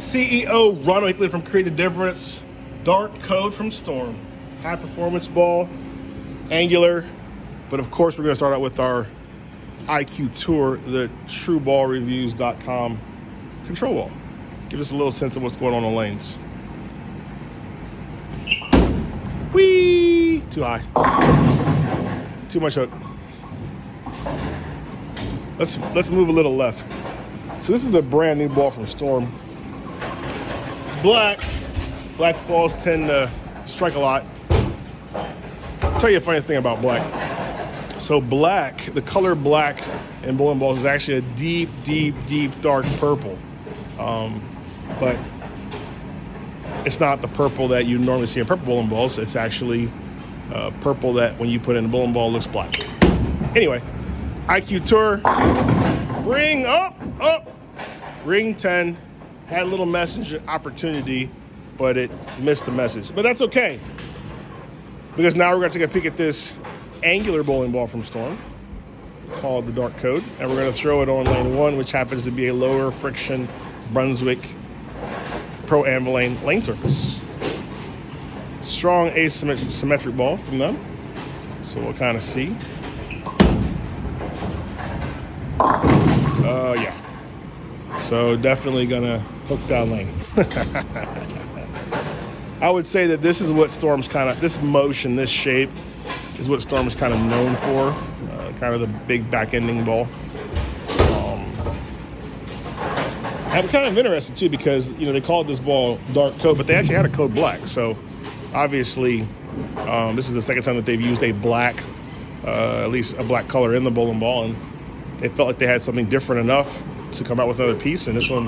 CEO Ron Wakeley from Create the Difference. Dark code from Storm. High performance ball, angular. But of course, we're going to start out with our IQ Tour, the TruBallReviews.com control ball. Give us a little sense of what's going on the lanes. Whee! Too high. Too much hook. Let's move a little left. So this is a brand new ball from Storm. It's black. Black balls tend to strike a lot. I'll tell you a funny thing about black. So black, the color black in bowling balls is actually a deep, deep, deep dark purple. But it's not the purple that you normally see in purple bowling balls. It's actually purple that when you put in a bowling ball looks black. Anyway, IQ Tour, bring up. Ring 10, had a little message opportunity, but it missed the message. But that's okay, because now we're going to take a peek at this angular bowling ball from Storm, called the Dark Code, and we're going to throw it on lane 1, which happens to be a lower friction Brunswick Pro Anvilane lane surface. Strong asymmetric ball from them, so we'll kind of see. Yeah. So definitely gonna hook down lane. I would say that this is what Storm's this motion, this shape, is what Storm's kind of known for. Kind of the big back ending ball. I'm kind of interested too because they called this ball Dark Code, but they actually had a code black. So obviously, this is the second time that they've used a black, at least a black color in the bowling ball, and they felt like they had something different enough to come out with another piece, and this one,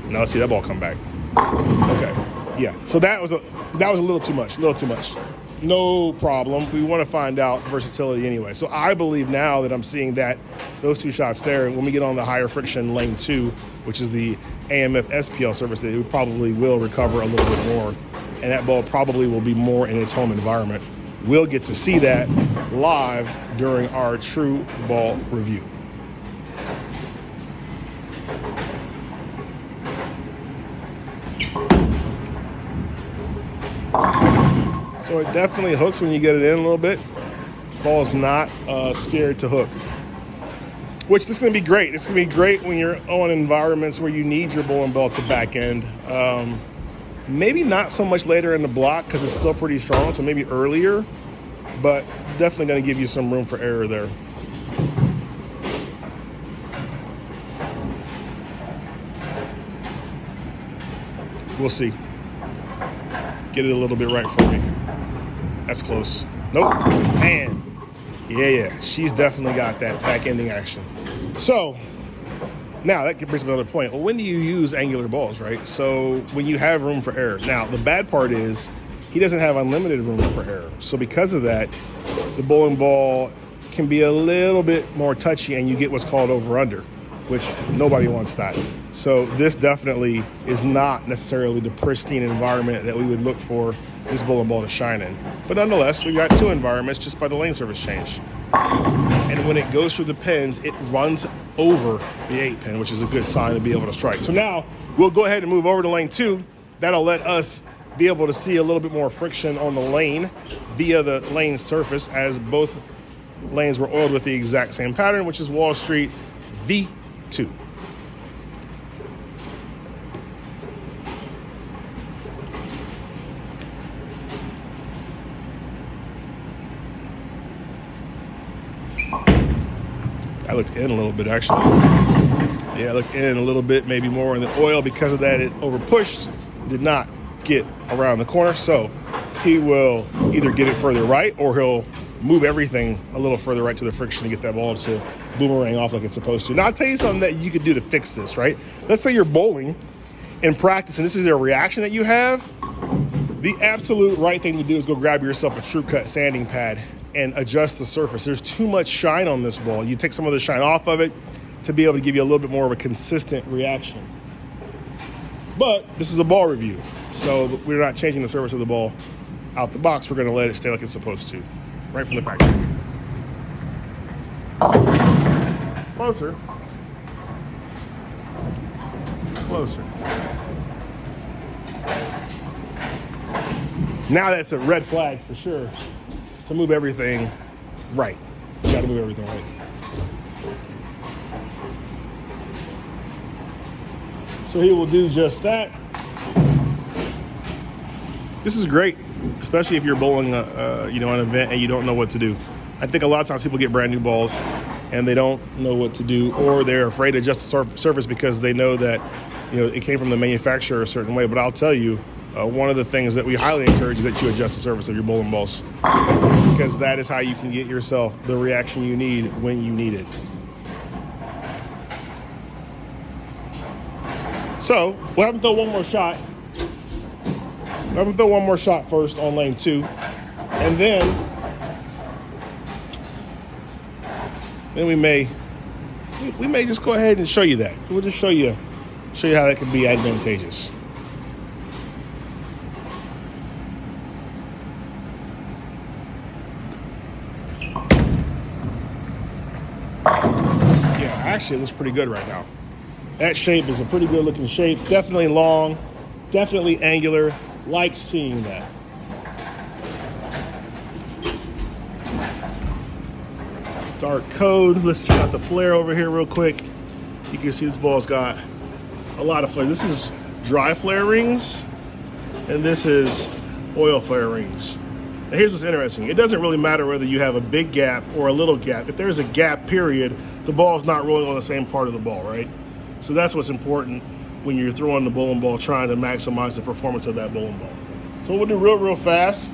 now let's see that ball come back. Okay, yeah, so that was a little too much, No problem, we want to find out versatility anyway. So I believe now that I'm seeing that those two shots there, when we get on the higher friction lane 2, which is the AMF SPL surface, that it probably will recover a little bit more, and that ball probably will be more in its home environment. We'll get to see that live during our TruBall review. So it definitely hooks when you get it in a little bit. Ball's not scared to hook, which is going to be great. It's going to be great when you're on environments where you need your bowling ball to back end. Maybe not so much later in the block because it's still pretty strong, so maybe earlier, but definitely going to give you some room for error there. We'll see. Get it a little bit right for me. That's close. Nope. Man. Yeah. She's definitely got that back ending action. So now that brings me to another point. Well, when do you use angular balls, right? So when you have room for error. Now, the bad part is he doesn't have unlimited room for error. So because of that, the bowling ball can be a little bit more touchy and you get what's called over-under, which nobody wants that. So this definitely is not necessarily the pristine environment that we would look for this bowling ball to shine in. But nonetheless, we've got two environments just by the lane surface change. And when it goes through the pins, it runs over the 8 pin, which is a good sign to be able to strike. So now we'll go ahead and move over to lane 2. That'll let us be able to see a little bit more friction on the lane via the lane surface, as both lanes were oiled with the exact same pattern, which is Wall Street V2. I looked in a little bit, actually. Yeah, I looked in a little bit, maybe more in the oil. Because of that, it over pushed, did not get around the corner. So he will either get it further right, or he'll move everything a little further right to the friction to get that ball to boomerang off like it's supposed to. Now, I'll tell you something that you could do to fix this, right? Let's say you're bowling in practice and this is a reaction that you have. The absolute right thing to do is go grab yourself a TruCut sanding pad and adjust the surface. There's too much shine on this ball. You take some of the shine off of it to be able to give you a little bit more of a consistent reaction. But this is a ball review, so we're not changing the surface of the ball out the box. We're gonna let it stay like it's supposed to, right from the factory. Closer. Now that's a red flag for sure to move everything right. You gotta move everything right. So he will do just that. This is great, especially if you're bowling an event and you don't know what to do. I think a lot of times people get brand new balls and they don't know what to do, or they're afraid to adjust the surface because they know that it came from the manufacturer a certain way. But I'll tell you, one of the things that we highly encourage is that you adjust the surface of your bowling balls, because that is how you can get yourself the reaction you need when you need it. So we'll have him throw one more shot. We'll have him throw one more shot first on lane 2, and then we may just go ahead and show you that. We'll just show you how that can be advantageous. Yeah, actually it looks pretty good right now. That shape is a pretty good looking shape. Definitely long, definitely angular. Like seeing that. Dark code. Let's check out the flare over here real quick. You can see this ball's got a lot of flare. This is dry flare rings, and this is oil flare rings. Now here's what's interesting. It doesn't really matter whether you have a big gap or a little gap. If there's a gap period, the ball's not rolling on the same part of the ball, right? So that's what's important when you're throwing the bowling ball, trying to maximize the performance of that bowling ball. So what we'll do real fast,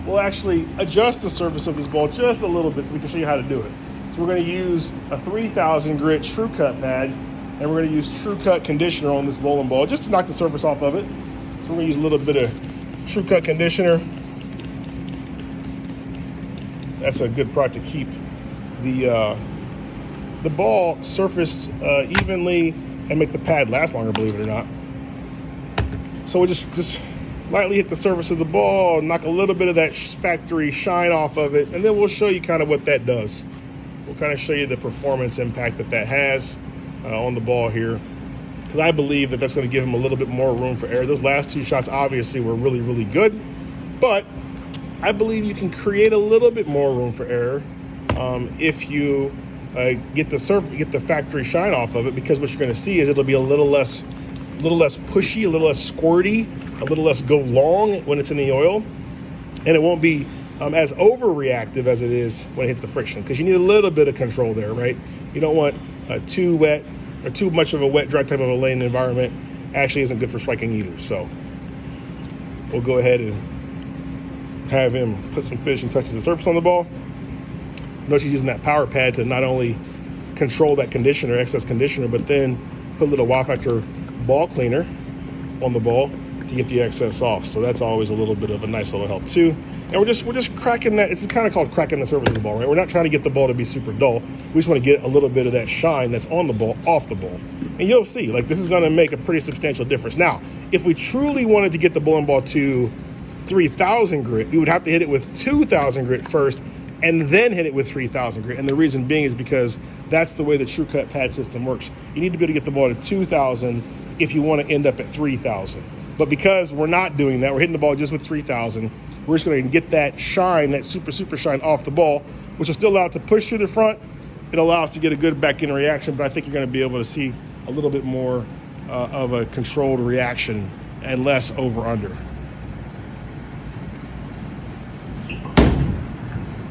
we'll actually adjust the surface of this ball just a little bit so we can show you how to do it. So we're going to use a 3000 grit True Cut pad, and we're going to use True Cut conditioner on this bowling ball just to knock the surface off of it. So we're going to use a little bit of True Cut conditioner. That's a good product to keep the ball surfaced evenly and make the pad last longer, believe it or not. So we'll just lightly hit the surface of the ball, knock a little bit of that factory shine off of it, and then we'll show you kind of what that does. We'll kind of show you the performance impact that has on the ball here, because I believe that that's going to give him a little bit more room for error. Those last 2 shots obviously were really, really good, but I believe you can create a little bit more room for error if you get the factory shine off of it, because what you're going to see is it'll be a little less pushy, a little less squirty, a little less go long when it's in the oil, and it won't be as overreactive as it is when it hits the friction, because you need a little bit of control there, right? You don't want too wet or too much of a wet, dry type of a lane environment. Actually isn't good for striking either. So we'll go ahead and have him put some finishing touches of surface on the ball. Notice he's using that power pad to not only control that conditioner, excess conditioner, but then put a little wow factor ball cleaner on the ball to get the excess off. So that's always a little bit of a nice little help too. And we're just cracking that. It's kind of called cracking the surface of the ball, right? We're not trying to get the ball to be super dull. We just want to get a little bit of that shine that's on the ball off the ball. And you'll see, like, this is going to make a pretty substantial difference. Now, if we truly wanted to get the bowling ball to 3000 grit, we would have to hit it with 2000 grit first and then hit it with 3000 grit. And the reason being is because that's the way the True Cut pad system works. You need to be able to get the ball to 2000 if you want to end up at 3000. But because we're not doing that, we're hitting the ball just with 3000, we're just going to get that shine, that super shine off the ball, which will still allow it to push through the front. It'll allow us to get a good back end reaction, but I think you're going to be able to see a little bit more of a controlled reaction and less over under.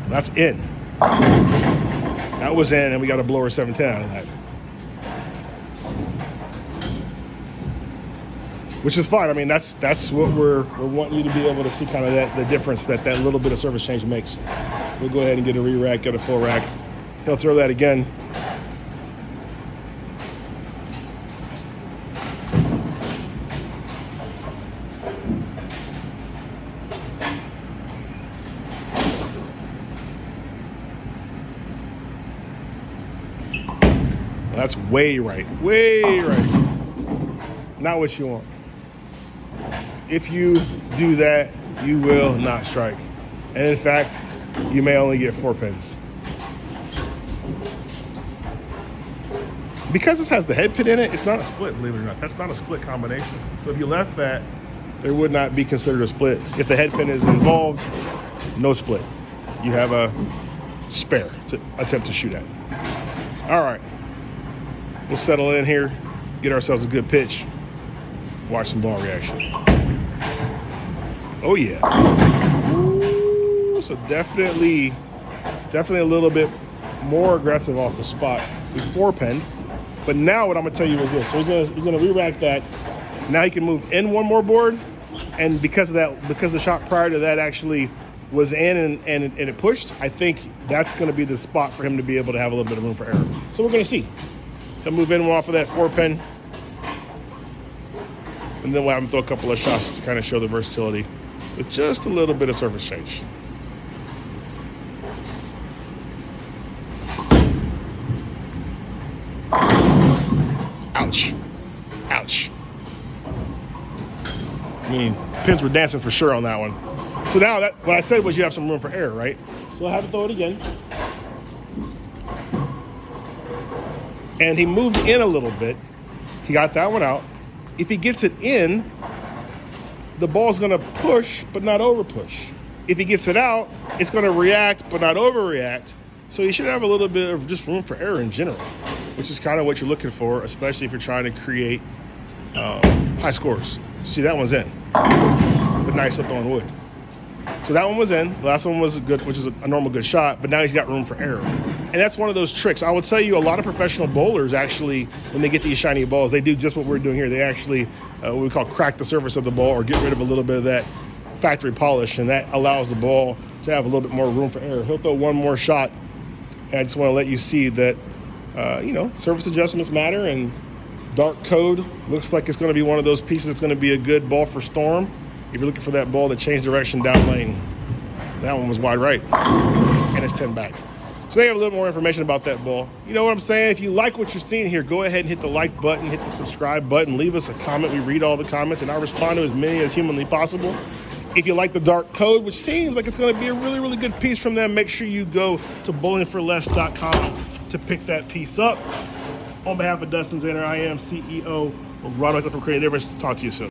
That's in. That was in, and we got a blower 710 out of that. Which is fine. I mean, that's what we're wanting you to be able to see, kind of the difference that little bit of surface change makes. We'll go ahead and get a re-rack, get a full rack. He'll throw that again. That's way right. Not what you want. If you do that, you will not strike. And in fact, you may only get 4 pins. Because this has the head pin in it, it's not a split, believe it or not. That's not a split combination. So if you left that there would not be considered a split. If the head pin is involved, no split. You have a spare to attempt to shoot at. All right, we'll settle in here, get ourselves a good pitch, watch some ball reaction. Oh yeah. Ooh, so definitely a little bit more aggressive off the spot. We 4-pinned, but now what I'm gonna tell you is this. So he's gonna re-rack that. Now he can move in one more board, and because the shot prior to that actually was in and it pushed, I think that's going to be the spot for him to be able to have a little bit of room for error. So we're going to see. He'll move in off of that 4-pin, and then we'll have him throw a couple of shots to kind of show the versatility with just a little bit of surface change. Ouch. Ouch. I mean, pins were dancing for sure on that one. So now what I said was you have some room for error, right? So I'll have to throw it again. And he moved in a little bit. He got that one out. If he gets it in, the ball's gonna push, but not over push. If he gets it out, it's gonna react, but not overreact. So you should have a little bit of just room for error in general, which is kind of what you're looking for, especially if you're trying to create high scores. See, that one's in, but nice up on wood. So that one was in. The last one was good, which is a normal good shot, but now he's got room for error. And that's one of those tricks. I will tell you, a lot of professional bowlers actually, when they get these shiny balls, they do just what we're doing here. They actually, what we call crack the surface of the ball or get rid of a little bit of that factory polish, and that allows the ball to have a little bit more room for error. He'll throw one more shot, and I just want to let you see that, surface adjustments matter, and dark code looks like it's going to be one of those pieces that's going to be a good ball for storm. If you're looking for that ball that changed direction down lane, that one was wide right, and it's 10 back. So they have a little more information about that ball. You know what I'm saying? If you like what you're seeing here, go ahead and hit the like button, hit the subscribe button, leave us a comment. We read all the comments, and I'll respond to as many as humanly possible. If you like the dark code, which seems like it's going to be a really, really good piece from them, make sure you go to bowlingforless.com to pick that piece up. On behalf of Dustin Zaner, I am CEO of Ronald from Creative Difference. Talk to you soon.